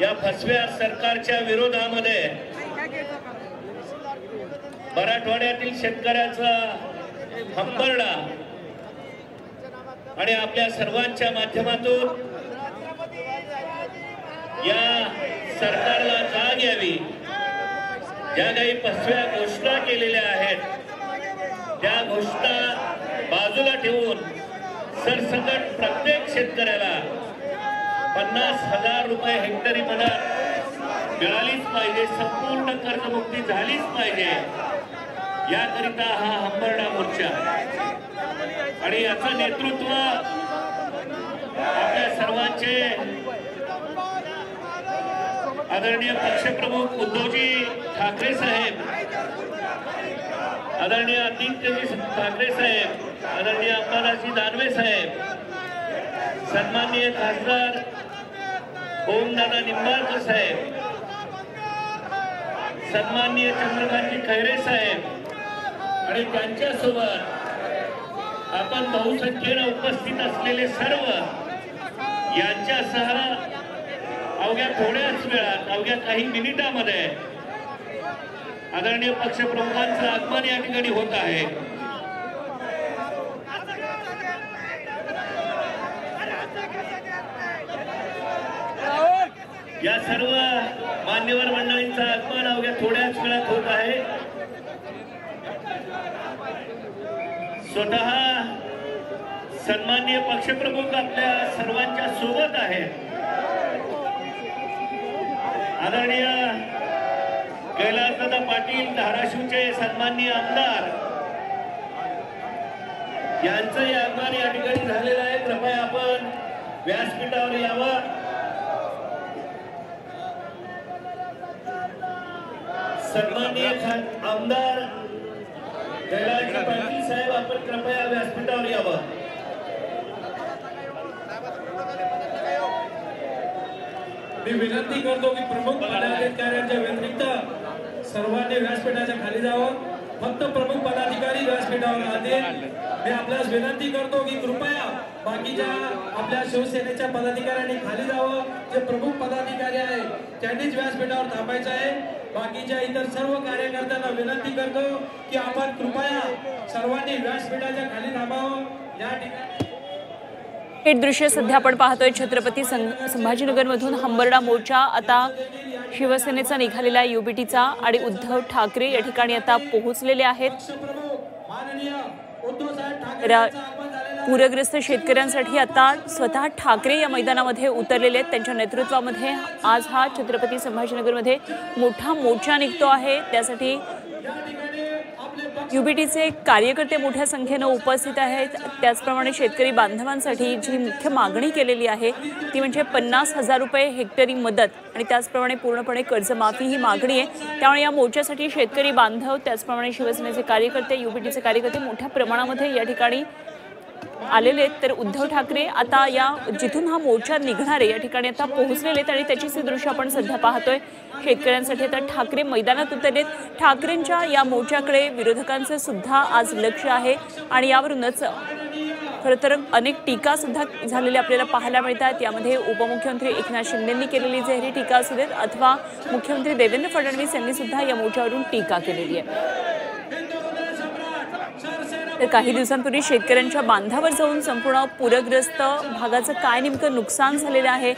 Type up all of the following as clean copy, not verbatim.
या फसव्या सरकारच्या विरोधामध्ये मराठवाड्यातील शेतकऱ्याचा हंबरडा आणि आपल्या सर्वांच्या माध्यमातून या सरकारला जाग यावी। ज्या काही फसव्या घोषणा केलेल्या आहेत त्या घोषणा बाजूला ठेवून सरसकट प्रत्येक शेतकऱ्याला 50,000 रुपये हेक्टरी मदत मिळालीच पाहिजे, संपूर्ण कर्जमुक्ती झालीच पाहिजे, याकरिता हा हंबरडा मोर्चा आणि याचं नेतृत्व आपल्या सर्वांचे आदरणीय पक्षप्रमुख उद्धवजी ठाकरे साहेब, आदरणीय आदित्यजी ठाकरे साहेब, आदरणीय अंबादासजी दानवे साहेब, सन्माननीय खासदार ओमदादा निंबाळकर साहेब, सन्माननीय चंद्रकांतजी खैरे साहेब आणि त्यांच्यासोबत आपण बहुसंख्येने उपस्थित असलेले सर्व यांच्यासह अवघ्या थोड्याच वेळात, अवघ्या काही मिनिटांमध्ये आदरणीय पक्षप्रमुखांचं आगमन या ठिकाणी होत आहे। या सर्व मान्यवर मंडळींचं आगमन अवघ्या थोड्याच वेळात होत आहे। स्वतः सन्माननीय पक्षप्रमुख आपल्या सर्वांच्या सोबत आहेत। आदरणीय कैलासदादा पाटील धाराशिवचे सन्माननीय आमदार यांचं आगमन या ठिकाणी झालेलं आहे। कृपया आपण व्यासपीठावर यावं। सन्माननीय आमदार कैलासजी पाटील साहेब, आपण कृपया व्यासपीठावर यावं। मी विनंती करतो की प्रमुख पदाधिकाऱ्यांच्या व्यतिरिक्त सर्वांनी व्यासपीठाच्या खाली जावं। फक्त प्रमुख पदाधिकारी व्यासपीठावर राहतील। मी आपल्यास विनंती करतो की कृपया बाकीच्या आपल्या शिवसेनेच्या पदाधिकाऱ्यांनी खाली जावं। जे प्रमुख पदाधिकारी आहेत त्यांनीच व्यासपीठावर थांबायचं आहे। बाकीच्या इतर सर्व कार्यकर्त्यांना विनंती करतो की आपण कृपया सर्वांनी व्यासपीठाच्या खाली थांबावं। या ठिकाणी हे दृश्य सध्या आपण पाहतोय छत्रपती संभाजीनगर मधून हंबरडा मोर्चा आता शिवसेनेचा निघालेला युबीटीचा आणि उद्धव ठाकरे या ठिकाणी आता पोहोचलेले आहेत। पूरग्रस्त शेतकऱ्यांसाठी आता स्वतः ठाकरे या मैदानामध्ये उतरलेले आहेत। त्यांच्या नेतृत्वामध्ये आज हा छत्रपती संभाजीनगरमध्ये मोठा मोर्चा निघतो आहे। त्यासाठी युबीटीचे कार्यकर्ते मोठ्या संख्येने उपस्थित आहेत। त्याचप्रमाणे शेतकरी बांधवांसाठी जी मुख्य मागणी केलेली आहे ती म्हणजे 50,000 रुपये हेक्टरी मदत आणि त्याचप्रमाणे पूर्णपणे कर्जमाफी ही मागणी आहे। त्यामुळे या मोर्चासाठी शेतकरी बांधव त्याचप्रमाणे शिवसेनेचे कार्यकर्ते युबीटीचे कार्यकर्ते मोठ्या प्रमाणामध्ये या ठिकाणी आलेले आहेत। तर उद्धव ठाकरे आता या जिथून हा मोर्चा निघणार आहे या ठिकाणी आता पोहोचलेले आहेत आणि त्याचीच दृश्य आपण सध्या पाहतोय। शेतकऱ्यांसाठी आता ठाकरे मैदानात उतरलेत। ठाकरेंच्या या मोर्चाकडे विरोधकांचं सुद्धा आज लक्ष आहे आणि यावरूनच खरं तर अनेक टीका सुद्धा झालेल्या आपल्याला पाहायला मिळतात। यामध्ये उपमुख्यमंत्री एकनाथ शिंदेंनी केलेली जाहीर टीका असू देत अथवा मुख्यमंत्री देवेंद्र फडणवीस यांनी सुद्धा या मोर्चावरून टीका केलेली आहे। तर काही दिवसांपूर्वी शेतकऱ्यांच्या बांधावर जाऊन संपूर्ण पूरग्रस्त भागाचं काय नेमकं नुकसान झालेलं आहे,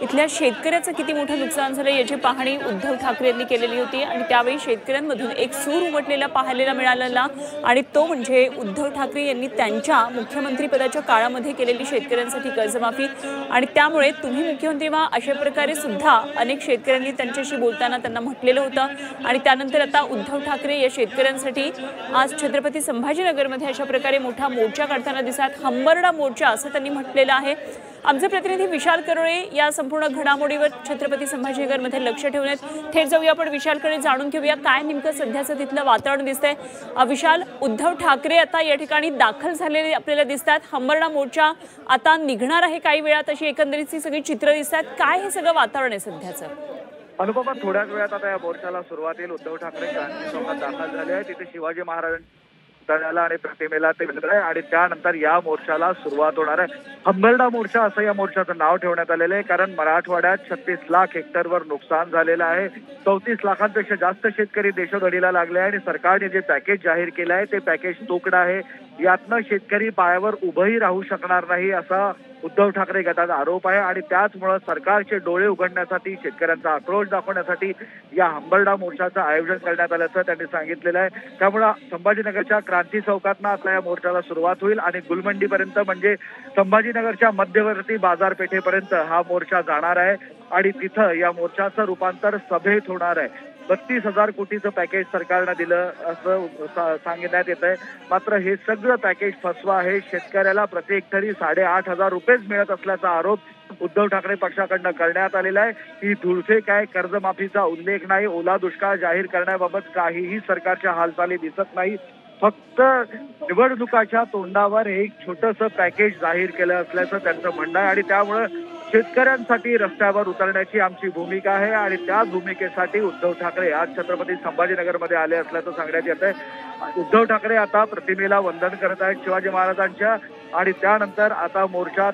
इथल्या शेतकऱ्याचं किती मोठं नुकसान झालं याची पाहणी उद्धव ठाकरे यांनी केलेली होती आणि त्यावेळी शेतकऱ्यांमधून एक सूर उमटलेला पाहायला मिळालेला आणि तो म्हणजे उद्धव ठाकरे यांनी त्यांच्या मुख्यमंत्रीपदाच्या काळामध्ये केलेली शेतकऱ्यांसाठी कर्जमाफी आणि त्यामुळे तुम्ही मुख्यमंत्री व्हा अशा प्रकारे सुद्धा अनेक शेतकऱ्यांनी त्यांच्याशी बोलताना त्यांना म्हटलेलं होतं। आणि त्यानंतर आता उद्धव ठाकरे या शेतकऱ्यांसाठी आज छत्रपती संभाजीनगरमध्ये अशा प्रकारे मोठा मोर्चा काढताना दिसत हंबरडा मोर्चा असं त्यांनी म्हटलेलं आहे। आमचे प्रतिनिधी विशाल करोळे या संपूर्ण घडामोडीवर छत्रपती संभाजीनगरमध्ये लक्ष ठेवून आहेत। थेट जाऊया आपण विशालकडे, जाणून घेऊया काय नेमकं सध्याचं तिथलं वातावरण दिसतंय। विशाल, उद्धव ठाकरे आता या ठिकाणी दाखल झालेले आपल्याला दिसतात। हंबरडा मोर्चा आता निघणार आहे काही वेळात अशी एकंदरीतची सगळी चित्र दिसतात। काय हे सगळं वातावरण आहे सध्याचं? अनुपमा, थोड्याच वेळात आता या मोर्चाला सुरुवात होईल। उद्धव ठाकरे क्रांती चौकात दाखल झाले आहेत। तिथे शिवाजी महाराज पुतळ्याला आणि प्रतिमेला ते भेटत आहे आणि त्यानंतर या मोर्चाला सुरुवात होणार आहे. हंबरडा मोर्चा असं या मोर्चाचं नाव ठेवण्यात आलेलं आहे, कारण मराठवाड्यात 36 लाख हेक्टरवर नुकसान झालेलं आहे. 34 लाखांपेक्षा जास्त शेतकरी देशोधडीला लागले आहे आणि सरकारने जे पॅकेज जाहीर केलं आहे ते पॅकेज तोकडं आहे. यातनं शेतकरी पायावर उभंही राहू शकणार नाही असा उद्धव ठाकरे गटाचा आरोप आहे आणि त्याचमुळे सरकारचे डोळे उघडण्यासाठी, शेतकऱ्यांचा आक्रोश दाखवण्यासाठी या हंबरडा मोर्चाचं आयोजन करण्यात आल्याचं त्यांनी सांगितलेलं आहे. त्यामुळे संभाजीनगरच्या क्रांती चौकातनं आता या मोर्चाला सुरुवात होईल आणि गुलमंडीपर्यंत म्हणजे संभाजीनगरच्या मध्यवर्ती बाजारपेठेपर्यंत हा मोर्चा जाणार आहे आणि तिथं या मोर्चाचं रूपांतर सभेत होणार आहे. 32,000 कोटीचं पॅकेज सरकारनं दिलं असं सांगण्यात येत आहे. मात्र हे सगळं पॅकेज फसवा आहे. शेतकऱ्याला प्रति हेक्टरी 8,500 रुपयेच मिळत असल्याचा आरोप उद्धव ठाकरे पक्षाकडनं करण्यात आलेला आहे. ही धुळफे काय, कर्जमाफीचा उल्लेख नाही, ओला दुष्काळ जाहीर करण्याबाबत काहीही सरकारच्या हालचाली दिसत नाही. फक्त निवडणुकाच्या तोंडावर एक छोटंसं पॅकेज जाहीर केलं असल्याचं त्यांचं म्हणणं आहे आणि त्यामुळं शेतकऱ्यांसाठी रस्त्यावर उतरण्याची आमची भूमिका आहे आणि त्या भूमिकेसाठी उद्धव ठाकरे आज छत्रपती संभाजीनगरमध्ये आले असल्याचं सांगण्यात येत आहे. उद्धव ठाकरे आता प्रतिमेला वंदन करत आहेत शिवाजी महाराजांच्या आणि त्यानंतर आता मोर्चात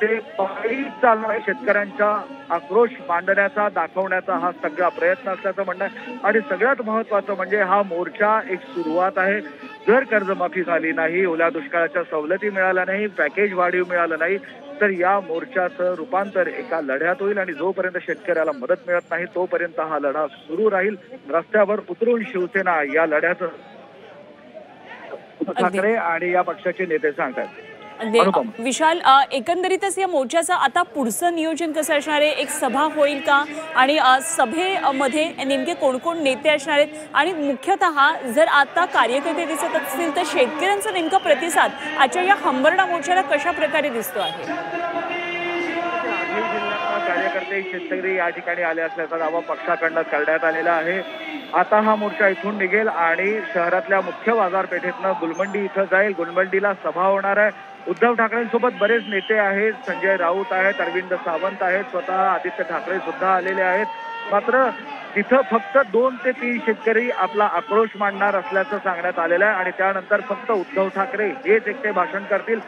ते पायी चालणाऱ्या शेतकऱ्यांचा आक्रोश मांडण्याचा, दाखवण्याचा हा सगळा प्रयत्न असल्याचं म्हणणं आहे आणि सगळ्यात महत्वाचं म्हणजे हा मोर्चा एक सुरुवात आहे. जर कर्जमाफी झाली नाही, ओल्या दुष्काळाच्या सवलती मिळाल्या नाही, पॅकेज वाढीव मिळालं नाही तर या मोर्चाचं रूपांतर एका लढ्यात होईल आणि जोपर्यंत शेतकऱ्याला मदत मिळत नाही तोपर्यंत हा लढा सुरू राहील. रस्त्यावर उतरून शिवसेना या लढ्याचं ठाकरे आणि या पक्षाचे नेते सांगतात. विशाल, एकंदरीतच या मोर्चाचं आता पुढचं नियोजन कसं असणार आहे? एक सभा होईल का आणि सभेमध्ये नेमके कोण कोण नेते असणार आहेत आणि मुख्यतः जर आता कार्यकर्ते दिसत असतील तर शेतकऱ्यांचा नेमका प्रतिसाद आजच्या या हंबरडा मोर्चाला कशा प्रकारे दिसतो आहे? कार्यकर्ते, शेतकरी या ठिकाणी आले असल्याचा दावा पक्षाकडनं करण्यात आलेला आहे. आता हा मोर्चा इथून निघेल आणि शहरातल्या मुख्य बाजारपेठेतनं गुलमंडी इथं जाईल. गुलमंडीला सभा होणार आहे. उद्धव ठाकरेंसोबत बरेच नेते आहेत, संजय राऊत आहेत, अरविंद सावंत आहेत, स्वतः आदित्य ठाकरे सुद्धा आलेले आहेत. मात्र तिथं फक्त 2 ते 3 शेतकरी आपला आक्रोश मांडणार असल्याचं सांगण्यात आलेलं आहे आणि त्यानंतर फक्त उद्धव ठाकरे हेच एकटे भाषण करतील.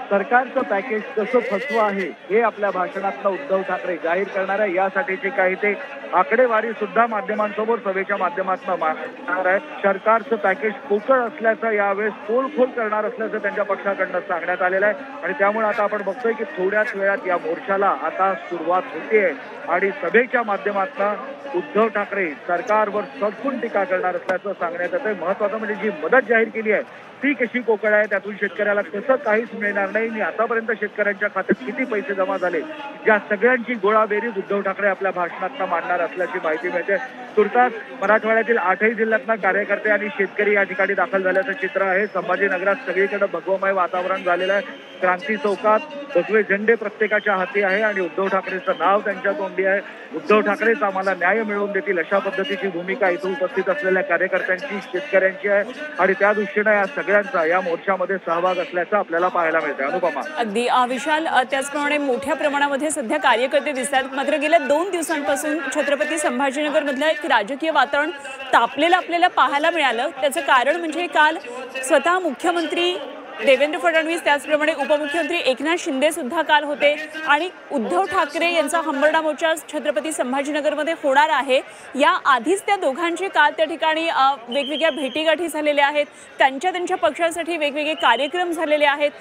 सरकारचं पॅकेज कसं फसवं आहे हे आपल्या भाषणातनं उद्धव ठाकरे जाहीर करणार आहे. यासाठीची काही ते आकडेवारी सुद्धा माध्यमांसमोर सभेच्या माध्यमातून मांडणार आहेत. सरकारचं पॅकेज पोकळ असल्याचं यावेळेस पोलखोल करणार असल्याचं त्यांच्या पक्षाकडनं सांगण्यात आलेलं आहे आणि त्यामुळे आता आपण बघतोय की थोड्याच वेळात या मोर्चाला आता सुरुवात होते आणि सभेच्या माध्यमातून उद्धव ठाकरे सरकारवर सडकून टीका करणार असल्याचं सांगण्यात येतंय. महत्वाचं म्हणजे जी मदत जाहीर केली आहे ती कशी पोकळ आहे, त्यातून शेतकऱ्याला कसं काहीच मिळणार नाही आणि आतापर्यंत शेतकऱ्यांच्या खात्यात किती पैसे जमा झाले या सगळ्यांची गोळाबेरीज उद्धव ठाकरे आपल्या भाषणात मांडणार असल्याची माहिती मिळते. तुर्तास मराठवाड्यातील 8ही जिल्ह्यातनं कार्यकर्ते आणि शेतकरी या ठिकाणी दाखल झाल्याचं चित्र आहे. संभाजीनगरात सगळीकडे भगवमय वातावरण झालेलं आहे. क्रांती चौकात भगवे झेंडे प्रत्येकाच्या हाती आहे आणि उद्धव ठाकरेंचं नाव त्यांच्या तोंडी आहे. उद्धव ठाकरेच आम्हाला न्याय मिळवून देतील अशा पद्धतीची भूमिका इथं उपस्थित असलेल्या कार्यकर्त्यांची, शेतकऱ्यांची आहे आणि त्या दृष्टीनं या सगळ्यांचा या मोर्चामध्ये सहभाग असल्याचं आपल्याला पाहायला मिळते. अनुपमा. अगदी विशाल, त्याचप्रमाणे मोठ्या प्रमाणामध्ये सध्या कार्यकर्ते दिसतात. मात्र गेल्या 2 दिवसांपासून छत्रपती संभाजीनगर मधलं एक राजकीय वातावरण तापलेलं आपल्याला पाहायला मिळालं. त्याचं कारण म्हणजे काल स्वतः मुख्यमंत्री देवेंद्र फडणवीस, त्याचप्रमाणे उपमुख्यमंत्री एकनाथ शिंदे सुद्धा काल होते आणि उद्धव ठाकरे यांचा हंबरडा मोर्चा छत्रपती संभाजीनगरमध्ये होणार आहे. या आधीच त्या दोघांचे काल त्या ठिकाणी वेगवेगळ्या भेटीगाठी झालेल्या आहेत. त्यांच्या पक्षासाठी वेगवेगळे कार्यक्रम झालेले आहेत.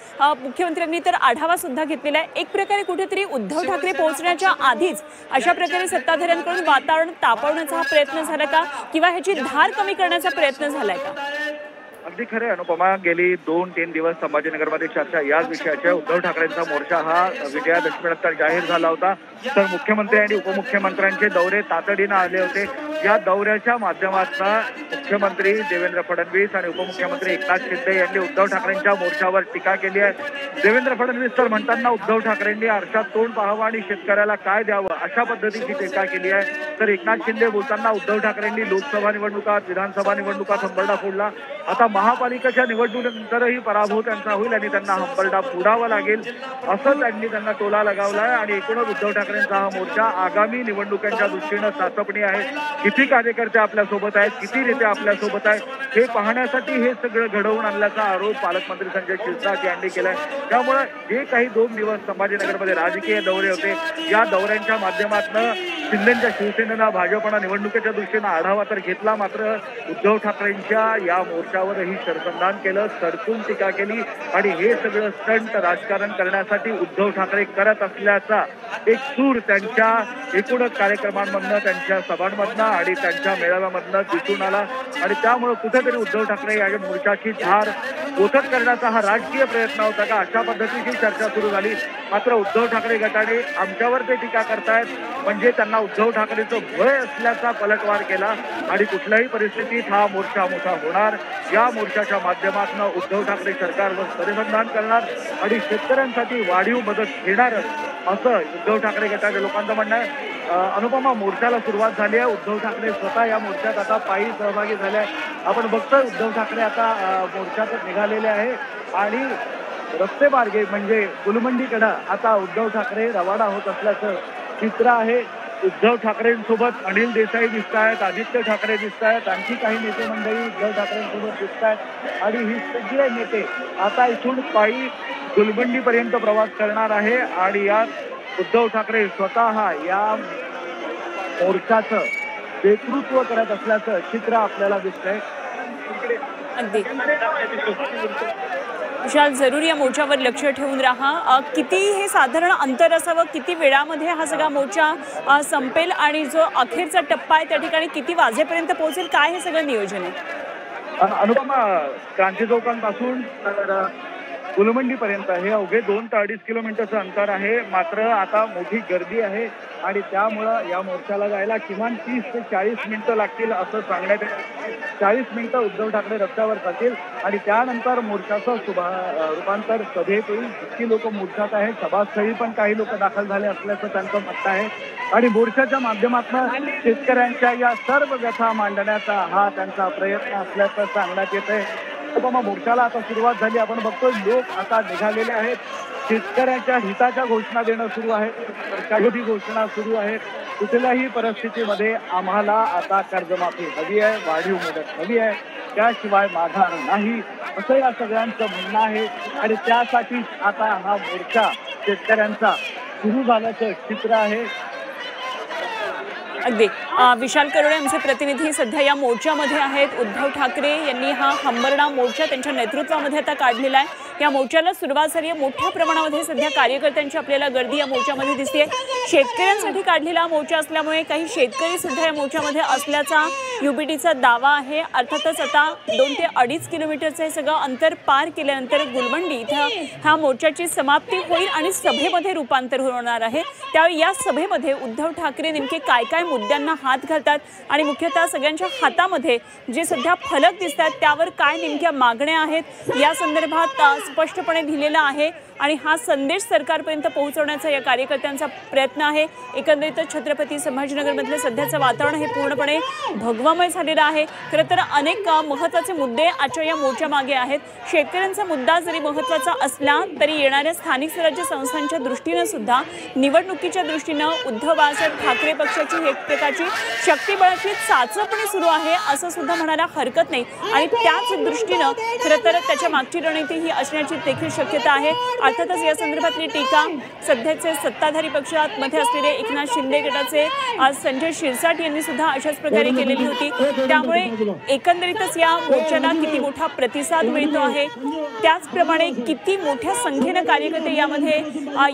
मुख्यमंत्र्यांनी तर आढावा सुद्धा घेतलेला आहे. एक प्रकारे कुठेतरी उद्धव ठाकरे पोहोचण्याच्या आधीच अशा प्रकारे सत्ताधाऱ्यांकडून वातावरण तापवण्याचा हा प्रयत्न झाला का किंवा ह्याची धार कमी करण्याचा प्रयत्न झालाय का? अगदी खरे अनुपमा, गेली 2-3 दिवस संभाजीनगरमध्ये चर्चा याच विषयाच्या. उद्धव ठाकरेंचा मोर्चा हा विजयादशमीनंतर जाहीर झाला होता तर मुख्यमंत्री आणि उपमुख्यमंत्र्यांचे दौरे तातडीनं आले होते. या दौऱ्याच्या माध्यमातून मुख्यमंत्री देवेंद्र फडणवीस आणि उपमुख्यमंत्री एकनाथ शिंदे यांनी उद्धव ठाकरेंच्या मोर्चावर टीका केली आहे. देवेंद्र फडणवीस तर म्हणताना उद्धव ठाकरेंनी आरशात तोंड पाहावं आणि शेतकऱ्याला काय द्यावं अशा पद्धतीची टीका केली आहे. तर एकनाथ शिंदे बोलताना उद्धव ठाकरेंनी लोकसभा निवडणुकात, विधानसभा निवडणुकात हंबरडा फोडला. आता महापालिकेच्या निवडणुकीनंतरही पराभव त्यांचा होईल आणि त्यांना हंबरडा फोडावा लागेल असं त्यांना टोला लगावलाय आणि एकूणच उद्धव ठाकरेंचा हा मोर्चा आगामी निवडणुकांच्या दृष्टीनं साचपणी आहे. किती कार्यकर्ते आपल्यासोबत आहेत, किती नेते आपल्यासोबत आहेत हे पाहण्यासाठी हे सगळं घडवून आणल्याचा आरोप पालकमंत्री संजय शिरसाट यांनी केलाय। त्यामुळे जे काही 2 दिवस संभाजीनगरमध्ये राजकीय दौरे होते, या दौऱ्यांच्या माध्यमातून शिंदेच्या शिवसेनेनं भाजपनं निवडणुकीच्या दृष्टीनं आढावा तर घेतला, मात्र उद्धव ठाकरेंच्या या मोर्चावरही शरसंधान केलं, सडकून टीका केली आणि हे सगळं स्टंट राजकारण करण्यासाठी उद्धव ठाकरे करत असल्याचा एक सूर त्यांच्या एकूणच कार्यक्रमांमधनं, त्यांच्या सभांमधनं आणि त्यांच्या मेळाव्यामधनं दिसून आला आणि त्यामुळे कुठेतरी उद्धव ठाकरे या मोर्चाची धार ओथट करण्याचा हा राजकीय प्रयत्न होता का, अशा पद्धतीची चर्चा सुरू झाली। मात्र उद्धव ठाकरे गटाने आमच्यावर ते टीका करतायत म्हणजे त्यांना उद्धव ठाकरेचं भय असल्याचा पलटवार केला आणि कुठल्याही परिस्थितीत हा मोर्चा मोठा होणार, या मोर्चाच्या माध्यमातून उद्धव ठाकरे सरकारवर सरसंधान करणार आणि शेतकऱ्यांसाठी वाढीव मदत घेणार असं उद्धव ठाकरे गटाच्या लोकांचं म्हणणं आहे। अनुपमा, मोर्चाला सुरुवात झाली आहे, उद्धव ठाकरे स्वतः या मोर्चात आता पायी सहभागी झाले आहे। आपण बघतोय उद्धव ठाकरे आता मोर्चात निघालेले आहे आणि रस्ते मार्गे म्हणजे गुलमंडीकडे आता उद्धव ठाकरे रवाना होत असल्याचं चित्र आहे। उद्धव ठाकरेंसोबत अनिल देसाई दिसत आहेत, आदित्य ठाकरे दिसत आहेत, आणखी काही नेते मंडळी उद्धव ठाकरेंसोबत दिसत आहेत आणि ही सगळे नेते आता इथून पायी गुलमंडीपर्यंत प्रवास करणार आहे आणि यात उद्धव ठाकरे स्वतः या मोर्चाचं नेतृत्व करत असल्याचं चित्र आपल्याला दिसतंय। अगदी विशाल, जरूर या मोर्चावर लक्ष ठेवून राहा। किती हे साधारण अंतर असावं, किती वेळामध्ये हा सगळा मोर्चा संपेल आणि जो अखेरचा टप्पा आहे त्या ठिकाणी किती वाजेपर्यंत पोहोचेल, काय हे सगळं नियोजन आहे? अनुपमा, क्रांती चौकांपासून गुलमंडीपर्यंत हे अवघे 2 ते 2.5 किलोमीटरचं अंतर आहे, मात्र आता मोठी गर्दी आहे आणि त्यामुळं या मोर्चाला जायला किमान 30 ते 40 मिनिटं लागतील असं सांगण्यात येतं। 40 मिनिटं उद्धव ठाकरे रस्त्यावर जातील आणि त्यानंतर मोर्चाचं रूपांतर सभेत होईल। जितकी लोक मोर्चात आहेत, सभास्थळी पण काही लोक दाखल झाले असल्याचं त्यांचं म्हणणं आहे आणि मोर्चाच्या माध्यमातून शेतकऱ्यांच्या या सर्व व्यथा मांडण्याचा हा त्यांचा प्रयत्न असल्याचं सांगण्यात येत आहे। मोर्चाला आता सुरुवात झाली, आपण बघतोय लोक आता निघालेले आहेत, शेतकऱ्यांच्या हिताच्या घोषणा देणं सुरू आहे, सरकारविरोधी घोषणा सुरू आहे। कुठल्याही परिस्थितीमध्ये आम्हाला आता कर्जमाफी हवी आहे, वाढीव मदत हवी आहे, त्याशिवाय माघार नाही असं या सगळ्यांचं म्हणणं आहे आणि त्यासाठी आता हा मोर्चा शेतकऱ्यांचा सुरू झाल्याचं चित्र आहे। अगदी विशाल करोडे आमचे प्रतिनिधी सध्या या मोर्चामध्ये आहेत। उद्धव ठाकरे यांनी हा हंबरडा मोर्चा त्यांच्या नेतृत्वामध्ये आता काढलेला आहे। या मोर्चाला सुरुवात झाली आहे, मोठ्या प्रमाणामध्ये सध्या कार्यकर्त्यांची आपल्याला गर्दी या मोर्चामध्ये दिसते। शेतकऱ्यांसाठी काढलेला मोर्चा असल्यामुळे काही शेतकरी सुद्धा या मोर्चामध्ये असल्याचा युपीटीचा दावा आहे। अर्थातच आता 2 ते 2.5 किलोमीटरचं हे सगळं अंतर पार केल्यानंतर गुलमंडी इथं ह्या मोर्चाची समाप्ती होईल आणि सभेमध्ये रूपांतर होणार आहे। त्यावेळी या सभेमध्ये उद्धव ठाकरे नेमके काय काय मुद्द्यांना हात घालतात आणि मुख्यतः सगळ्यांच्या हातामध्ये जे सध्या फलक दिसतात त्यावर काय नेमक्या मागण्या आहेत या संदर्भात स्पष्टपणे दिलेला आहे आणि हा संदेश सरकारपर्यंत पोहोचवण्याचा या कार्यकर्त्यांचा प्रयत्न आहे। एकंदरीतच छत्रपती संभाजीनगरमधलं सध्याचं वातावरण हे पूर्णपणे भगवामय झालेलं आहे। खरं तर अनेक महत्त्वाचे मुद्दे आजच्या या मोर्चामागे आहेत। शेतकऱ्यांचा मुद्दा जरी महत्त्वाचा असला तरी येणाऱ्या स्थानिक स्वराज्य संस्थांच्या दृष्टीनं सुद्धा निवडणुकीच्या दृष्टीनं उद्धव बाळासाहेब ठाकरे पक्षाची एक प्रकारची शक्तिबळाची चाचपणी सुरू आहे असं सुद्धा म्हणायला हरकत नाही आणि त्याच दृष्टीनं खरं तर त्याच्या मागची रणनीती ही असण्याची देखील शक्यता आहे। अर्थातच या संदर्भातली टीका सध्याचे सत्ताधारी पक्षामध्ये असलेले एकनाथ शिंदे गटाचे संजय शिरसाट यांनी सुद्धा अशाच प्रकारे केलेली होती। त्यामुळे एकंदरीतच या मोर्चाला किती मोठा प्रतिसाद मिळतो आहे, त्याचप्रमाणे किती मोठ्या संख्येनं कार्यकर्ते यामध्ये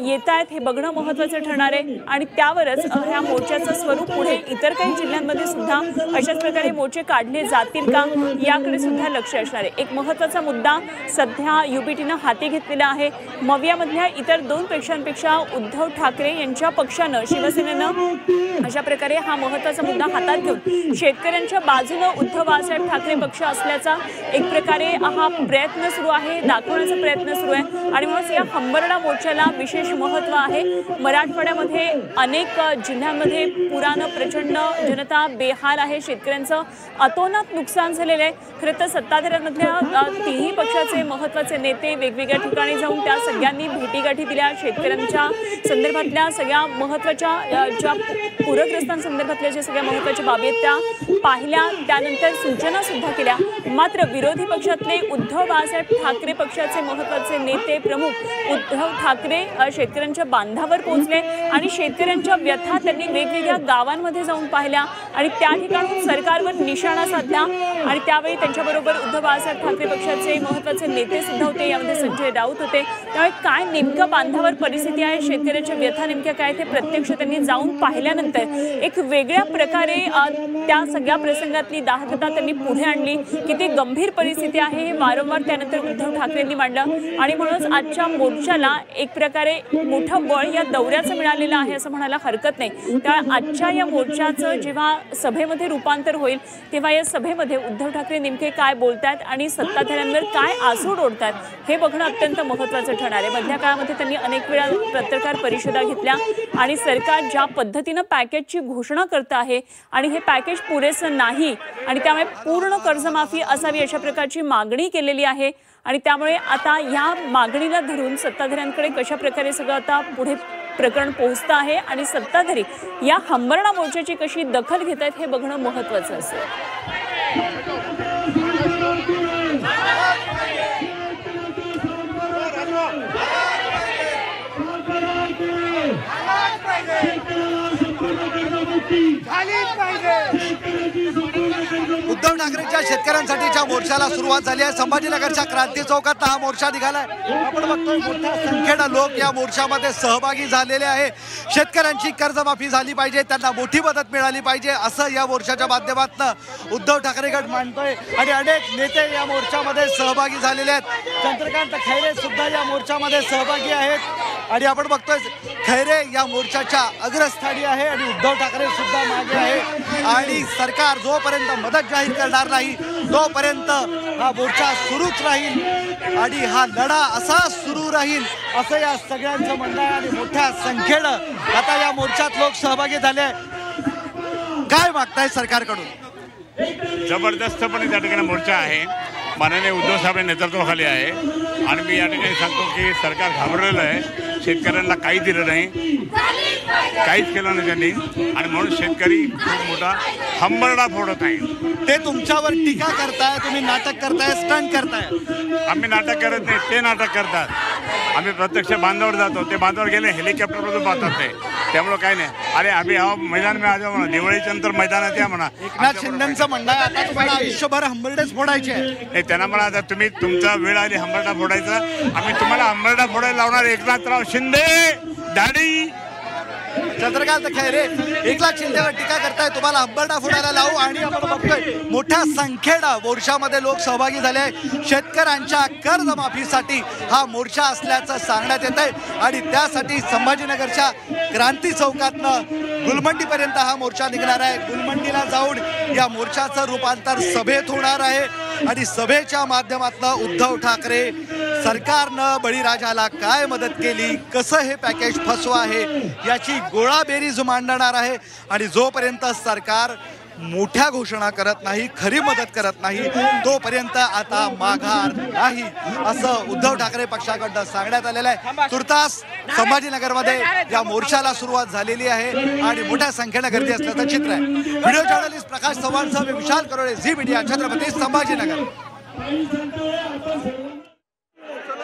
येत आहेत हे बघणं महत्त्वाचं ठरणार आहे आणि त्यावरच ह्या मोर्चाचं स्वरूप पुढे इतर काही जिल्ह्यांमध्ये सुद्धा अशाच प्रकारे मोर्चे काढले जातील का याकडे सुद्धा लक्ष असणार आहे। एक महत्त्वाचा मुद्दा सध्या युपीटीनं हाती घेतलेला आहे। मवियामधल्या इतर 2 पक्षांपेक्षा उद्धव ठाकरे यांच्या पक्षानं शिवसेनेनं अशा प्रकारे हा महत्त्वाचा मुद्दा हातात घेऊन शेतकऱ्यांच्या बाजूनं उद्धव बाळासाहेब ठाकरे पक्ष असल्याचा एक प्रकारे हा प्रयत्न सुरू आहे, दाखवण्याचा प्रयत्न सुरू आहे आणि म्हणून या हंबरडा मोर्चाला विशेष महत्त्व आहे। मराठवाड्यामध्ये अनेक जिल्ह्यांमध्ये पुरानं प्रचंड जनता बेहाल आहे, शेतकऱ्यांचं अतोनात नुकसान झालेलं आहे। खरं तर सत्ताधाऱ्यांमधल्या 3ही पक्षाचे महत्त्वाचे नेते नेते वेगवेगळ्या ठिकाणी जाऊन त्या सगळ्यांनी भेटीगाठी दिल्या, शेतकऱ्यांच्या संदर्भातल्या सगळ्या महत्त्वाच्या ज्या पूरग्रस्तांसंदर्भातल्या ज्या सगळ्या महत्त्वाच्या बाबी आहेत त्या पाहिल्या, त्यानंतर सूचना सुद्धा केल्या। मात्र विरोधी पक्षातले उद्धव बाळासाहेब ठाकरे पक्षाचे महत्त्वाचे नेते प्रमुख उद्धव ठाकरे शेतकऱ्यांच्या बांधावर पोहोचले आणि शेतकऱ्यांच्या व्यथा त्यांनी वेगवेगळ्या गावांमध्ये जाऊन पाहिल्या आणि त्या ठिकाणी सरकारवर निशाणा साधला। आणि त्यावेळी त्यांच्याबरोबर उद्धव बाळासाहेब ठाकरे पक्षाचे महत्त्वाचे नेते सुद्धा होते, यामध्ये संजय राऊत होते। त्यामुळे काय नेमकं बांधावर परिस्थिती आहे, शेतकऱ्याच्या व्यथा नेमक्या काय ते प्रत्यक्ष त्यांनी जाऊन पाहिल्यानंतर एक वेगळ्या प्रकारे त्या सगळ्या प्रसंगातली दाहकता त्यांनी पुढे आणली। किती गंभीर परिस्थिती आहे हे वारंवार त्यानंतर उद्धव ठाकरेंनी मांडलं आणि म्हणूनच आजच्या मोर्चाला एक प्रकारे मोठं बळ या दौऱ्याचं मिळालेलं आहे असं म्हणायला हरकत नाही। त्यामुळे आजच्या या मोर्चाचं जेव्हा सभेमध्ये रूपांतर होईल तेव्हा या सभेमध्ये उद्धव ठाकरे नेमके काय बोलतात आणि सत्ताधाऱ्यांवर काय आसूड ओढतात हे बघणं अत्यंत महत्त्वाचं ठरणार आहे। मधल्या काळामध्ये त्यांनी अनेक वेळा पत्रकार परिषदा घेतल्या आणि सरकार ज्या पद्धतीनं पॅकेजची घोषणा करत आहे आणि हे पॅकेज पुरेसं नाही आणि त्यामुळे पूर्ण कर्जमाफी असावी अशा प्रकारची मागणी केलेली आहे आणि त्यामुळे आता या मागणीला धरून सत्ताधाऱ्यांकडे कशा प्रकारे सगळं आता पुढे प्रकरण पोहोचतं आहे आणि सत्ताधारी या हंबरणा मोर्चाची कशी दखल घेत आहेत हे बघणं महत्त्वाचं असेल। उद्धव ठाकरेंच्या शेतकऱ्यांसाठीच्या मोर्चाला सुरुवात झाली आहे। संभाजीनगरच्या क्रांती चौकात हा मोर्चा निघालाय। आपण बघतोय मोठ्या संख्येनं लोक या मोर्चामध्ये सहभागी झालेले आहे। शेतकऱ्यांची कर्जमाफी झाली पाहिजे, त्यांना मोठी मदत मिळाली पाहिजे असं या मोर्चाच्या माध्यमातून उद्धव ठाकरे गट मांडतोय आणि अनेक नेते या मोर्चामध्ये सहभागी झालेले आहेत। चंद्रकांत खैरे सुद्धा या मोर्चामध्ये सहभागी आहेत आणि आपण बघतोय खैरे या मोर्चाच्या अग्रस्थानी आहे आणि उद्धव ठाकरे सुद्धा मागे आहे आणि सरकार जोपर्यंत मदत जाहीर करणार नाही तोपर्यंत हा मोर्चा सुरूच राहील आणि हा लढा असा सुरू राहील असं या सगळ्यांचं म्हणणं आहे। आणि मोठ्या संख्येनं आता या मोर्चात लोक सहभागी झाले। काय मागताय सरकारकडून? जबरदस्तपणे त्या ठिकाणी मोर्चा आहे, माननीय उद्धव साहेब नेतृत्वाखाली आहे आणि मी या ठिकाणी सांगतो की सरकार घाबरलेलं आहे। शेतकऱ्यांना काही दिलं नाही, काहीच केलं नाही त्यांनी आणि म्हणून शेतकरी खूप मोठा हंबरडा फोडत आहे। ते तुमच्यावर टीका करताय, तुम्ही नाटक करताय, स्टंट करताय। आम्ही नाटक करत नाही, ते नाटक करतात। आम्ही प्रत्यक्ष बांधावर जातो, ते बांधावर गेले हेलिकॉप्टरमधून पाहतात ते, त्यामुळे काय नाही। अरे आम्ही मैदान में आज म्हणा, दिवाळीच्या नंतर मैदानात या म्हणा। एकनाथ शिंदेंचं म्हणणं आहे आता तुम्हाला आयुष्यभर हंबरडेच फोडायचे आहे। त्यांना म्हणा आता तुम्ही तुमचा वेळ आली हंबरडा फोडायचा, आम्ही तुम्हाला हंबरडा फोडायला लावणार। एकनाथराव शिंदे दाढी। चंद्रकांत खैरे एकनाथ शिंदेवर टीका करताय, तुम्हाला हंबरडा फोडायला लावू आणि आपण बघतोय मोठ्या संख्येनं मोर्चामध्ये लोक सहभागी झाले आहे। शेतकऱ्यांच्या कर्जमाफीसाठी हा मोर्चा असल्याचं सांगण्यात येत आहे आणि त्यासाठी संभाजीनगरच्या क्रांती चौकातनं गुलमंडीपर्यंत हा मोर्चा निघणार आहे। गुलमंडीला जाऊन या मोर्चाचं रूपांतर सभेत होणार आहे आणि सभेच्या माध्यमातून उद्धव ठाकरे सरकारनं बळीराजाला काय मदत केली, कसं हे पॅकेज फसवा आहे याची गोळाबेरीज मांडणार आहे आणि जोपर्यंत सरकार मोठ्या घोषणा करत नाही, खरी मदत करत नाही तोपर्यंत आता माघार नाही असं उद्धव ठाकरे पक्षाकडून सांगण्यात आलेलं आहे। तुर्तास संभाजीनगरमध्ये या मोर्चाला सुरुवात झालेली आहे आणि मोठ्या संख्येनं गर्दी असल्याचं चित्र आहे। व्हिडिओ जर्नलिस्ट प्रकाश चव्हाणसह मी विशाल करोळे, झी मीडिया, छत्रपती संभाजीनगर।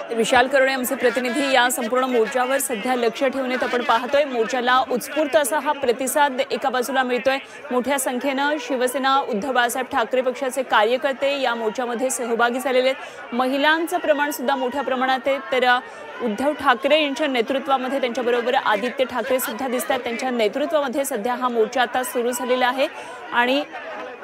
विशाल करोळे आमचे प्रतिनिधी या संपूर्ण मोर्चावर सध्या लक्ष ठेवून आपण पाहतोय। मोर्चाला उत्स्फूर्त असा हा प्रतिसाद एका बाजूला मिळतोय। मोठ्या संख्येनं शिवसेना उद्धव बाळासाहेब ठाकरे पक्षाचे कार्यकर्ते या मोर्चामध्ये सहभागी झालेले आहेत। महिलांचं प्रमाण सुद्धा मोठ्या प्रमाणात आहे, तर उद्धव ठाकरे यांच्या नेतृत्वामध्ये त्यांच्याबरोबर आदित्य ठाकरे सुद्धा दिसतात। त्यांच्या नेतृत्वामध्ये सध्या हा मोर्चा आता सुरू झालेला आहे आणि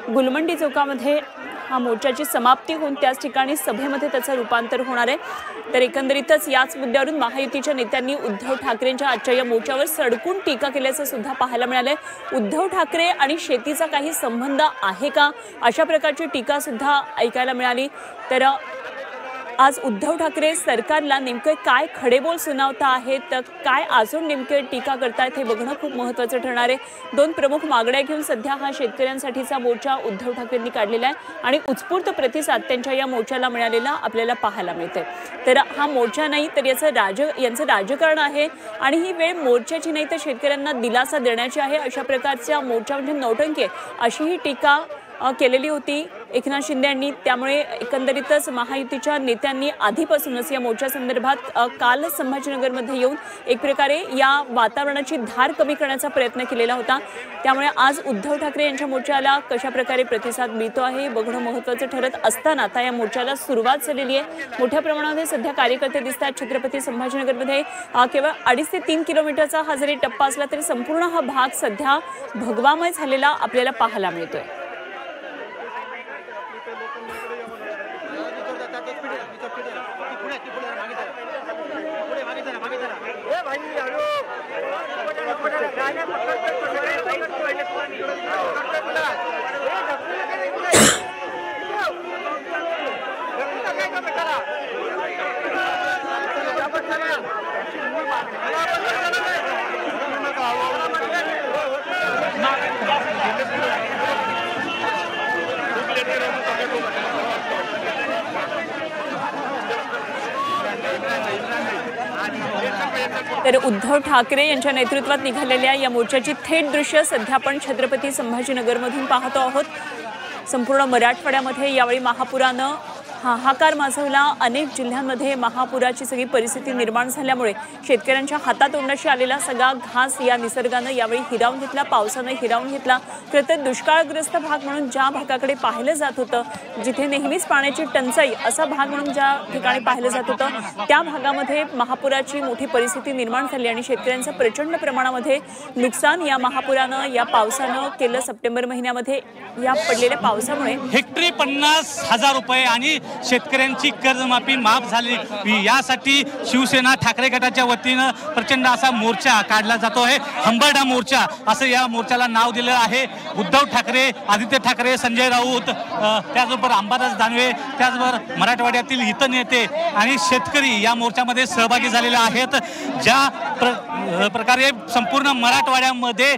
गुलमंडी चौकामध्ये हा मोर्चाची समाप्ती होऊन त्याच ठिकाणी सभेमध्ये त्याचं रूपांतर होणार आहे। तर एकंदरीतच याच मुद्द्यावरून महायुतीच्या नेत्यांनी उद्धव ठाकरेंच्या आजच्या या मोर्चावर सडकून टीका केल्याचं सुद्धा पाहायला मिळालंय। उद्धव ठाकरे आणि शेतीचा काही संबंध आहे का अशा प्रकारची टीका सुद्धा ऐकायला मिळाली। तर आज उद्धव ठाकरे सरकारला नेमके काय खडेबोल सुनावता आहेत, काय अजून नेमके टीका करतायत हे बघणं खूप महत्त्वाचं ठरणार आहे। दोन प्रमुख मागण्या घेऊन सध्या हा शेतकऱ्यांसाठीचा मोर्चा उद्धव ठाकरेंनी काढलेला आहे आणि उत्स्फूर्त प्रतिसाद त्यांच्या या मोर्चाला मिळालेला आपल्याला पाहायला मिळतोय। तर हा मोर्चा नाही तर यांचं राजकारण आहे आणि ही वेळ मोर्चाची नाही तर शेतकऱ्यांना दिलासा देण्याची आहे। अशा प्रकारचा मोर्चा म्हणजे नौटंकी अशी ही टीका केलेली होती एकनाथ शिंदे यांनी। त्यामुळे एकंदरीतच महायुतीच्या नेत्यांनी आधीपासूनच या मोर्चा संदर्भात काल संभाजीनगरमध्ये येऊन एक प्रकारे या वातावरणाची धार कमी करण्याचा प्रयत्न केलेला होता। त्यामुळे आज उद्धव ठाकरे यांच्या मोर्चाला कशा प्रकारे प्रतिसाद मिळतो आहे बघणं महत्त्वाचं ठरत असताना आता या मोर्चाला सुरुवात झालेली आहे। मोठ्या प्रमाणामध्ये सध्या कार्यकर्ते दिसतात छत्रपती संभाजीनगरमध्ये। केवळ 2.5 ते 3 किलोमीटरचा हा जरी टप्पा असला तरी संपूर्ण हा भाग सध्या भगवामय झालेला आपल्याला पाहायला मिळतोय। तर उद्धव ठाकरे यांच्या नेतृत्वात निघालेल्या या मोर्चाची थेट दृश्य सध्या आपण छत्रपती संभाजीनगरमधून पाहतो आहोत। संपूर्ण मराठवाड्यामध्ये यावेळी महापुरानं हाहाकार माजवला। अनेक जिल्ह्यांमध्ये महापुराची सगळी परिस्थिती निर्माण झाल्यामुळे शेतकऱ्यांच्या हातातोंडाशी आलेला सगळा घास या निसर्गानं यावेळी हिरावून घेतला, पावसानं हिरावून घेतला। खरं तर दुष्काळग्रस्त भाग म्हणून ज्या भागाकडे पाहिलं जात होतं, जिथे नेहमीच पाण्याची टंचाई असा भाग म्हणून ज्या ठिकाणी पाहिलं जात होतं त्या भागामध्ये महापुराची मोठी परिस्थिती निर्माण झाली आणि शेतकऱ्यांचं प्रचंड प्रमाणामध्ये नुकसान या महापुरानं या पावसानं केलं। सप्टेंबर महिन्यामध्ये या पडलेल्या पावसामुळे हेक्टरी 50,000 रुपये आणि शेतकऱ्यांची कर्जमाफी माफ झाली यासाठी शिवसेना ठाकरे गटाच्या वतीनं प्रचंड असा मोर्चा काढला जातो आहे। हंबरडा मोर्चा असं या मोर्चाला नाव दिलं आहे। उद्धव ठाकरे, आदित्य ठाकरे, संजय राऊत, त्याचबरोबर अंबादास दानवे, त्याचबरोबर मराठवाड्यातील इतर नेते आणि शेतकरी या मोर्चामध्ये सहभागी झालेले आहेत। ज्या प्रकारे संपूर्ण मराठवाड्यामध्ये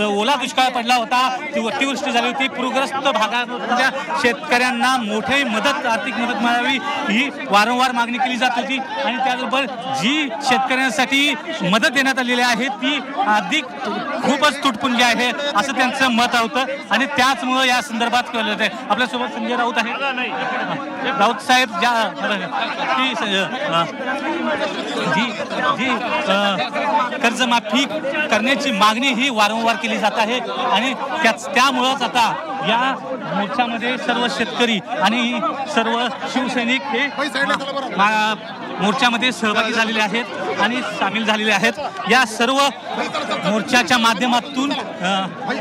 ओला दुष्काळ पडला होता, अतिवृष्टी झाली होती, पूरग्रस्त भागातल्या शेतकऱ्यांना मोठी मदत, आर्थिक मदत मिळावी ही वारंवार मागणी केली जात होती आणि त्याचबरोबर जी शेतकऱ्यांसाठी मदत देण्यात आलेली आहे ती अधिक खूपच तुटपुंजी आहे असं त्यांचं मत होतं आणि त्याचमुळे या संदर्भात केलं जाते। आपल्यासोबत संजय राऊत आहेत। राऊत साहेब, जी कर्जमाफी करण्याची मागणी ही वारंवार केली जात आहे आणि त्यामुळेच आता या मोर्चामध्ये सर्व शेतकरी आणि सर्व शिवसैनिक हे मोर्चामध्ये सहभागी झालेले आहेत आणि सामील झालेले आहेत। या सर्व मोर्चाच्या माध्यमातून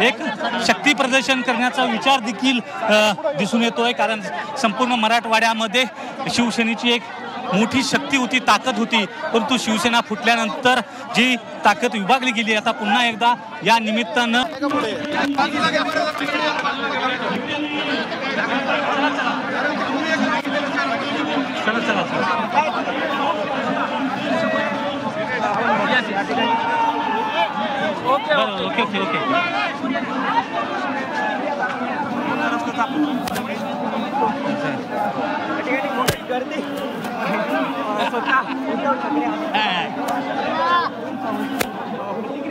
एक शक्ती प्रदर्शन करण्याचा विचार देखील दिसून येतोय, कारण संपूर्ण मराठवाड्यामध्ये शिवसेनेची एक मोठी शक्ती होती, ताकद होती, परंतु शिवसेना फुटल्यानंतर जी ताकद विभागली गेली आता पुन्हा एकदा या निमित्तानं ओके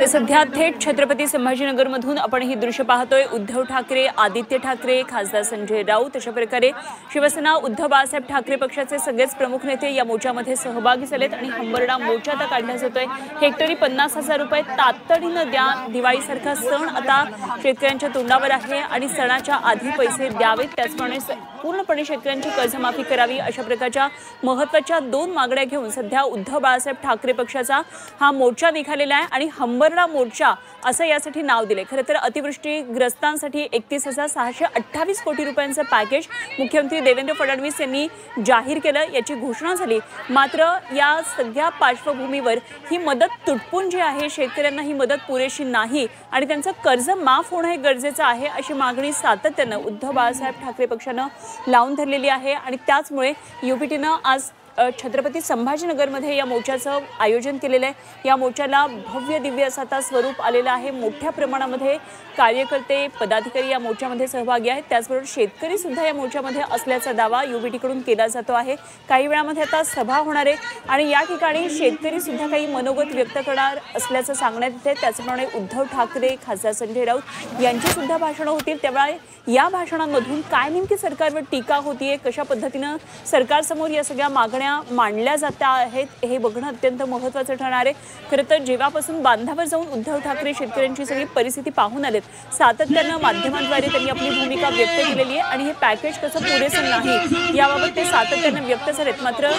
सध्या थेट छत्रपती संभाजीनगरमधून आपण ही दृश्य पाहतोय। उद्धव ठाकरे, आदित्य ठाकरे, खासदार संजय राऊत अशा प्रकारे शिवसेना उद्धव बाळासाहेब ठाकरे पक्षाचे सगळेच प्रमुख नेते या मोर्चामध्ये सहभागी झालेत आणि हंबरडा मोर्चा आता काढला जातोय। हेक्टरी 50,000 रुपये तातडीनं द्या, दिवाळीसारखा सण आता शेतकऱ्यांच्या तोंडावर आहे आणि सणाच्या आधी पैसे द्यावेत, त्याचप्रमाणे पूर्णपणे शेतकऱ्यांची कर्जमाफी करावी अशा प्रकारच्या महत्त्वाच्या 2 मागण्या घेऊन सध्या उद्धव बाळासाहेब ठाकरे पक्षाचा हा मोर्चा निघालेला आहे आणि हंबरडा हंबरडा मोर्चा असं यासाठी नाव दिले। खरं तर अतिवृष्टीग्रस्तांसाठी 31,628 कोटी रुपयांचं पॅकेज मुख्यमंत्री देवेंद्र फडणवीस यांनी जाहीर केलं, याची घोषणा झाली। मात्र या सगळ्या पार्श्वभूमीवर ही मदत तुटपुंजी जी आहे, शेतकऱ्यांना ही मदत पुरेशी नाही आणि त्यांचं कर्ज माफ होणं हे गरजेचं आहे अशी मागणी सातत्यानं उद्धव बाळासाहेब ठाकरे पक्षानं लावून धरलेली आहे। आणि त्याचमुळे युपीटीनं आज छत्रपती संभाजीनगरमध्ये या मोर्चाचं आयोजन केलेलं आहे। या मोर्चाला भव्य दिव्य असं आता स्वरूप आलेलं आहे। मोठ्या प्रमाणामध्ये कार्यकर्ते पदाधिकारी या मोर्चामध्ये सहभागी आहेत, त्याचबरोबर शेतकरी सुद्धा या मोर्चामध्ये असल्याचा दावा युपीटीकडून केला जातो आहे। काही वेळामध्ये आता सभा होणार आहे आणि या ठिकाणी शेतकरी सुद्धा काही मनोगत व्यक्त करणार असल्याचं सांगण्यात येते। त्याचप्रमाणे उद्धव ठाकरे, खासदार संजय राऊत यांची सुद्धा भाषणं होतील। त्यामुळे या भाषणांमधून काय नेमकी सरकारवर टीका होतीये, कशा पद्धतीनं सरकारसमोर या सगळ्या मागण्या मांडल्या जात आहेत हे बघणं अत्यंत महत्त्वाचं ठरणार आहे। खरं तर जेव्हापासून बांधावर जाऊन उद्धव ठाकरे शेतकऱ्यांची सगळी परिस्थिती पाहून आलेत, सातत्यानं माध्यमांद्वारे त्यांनी आपली भूमिका व्यक्त केलेली आहे आणि हे पॅकेज कसं पुरेसं नाही याबाबत ते सातत्यानं व्यक्त झालेत। मात्र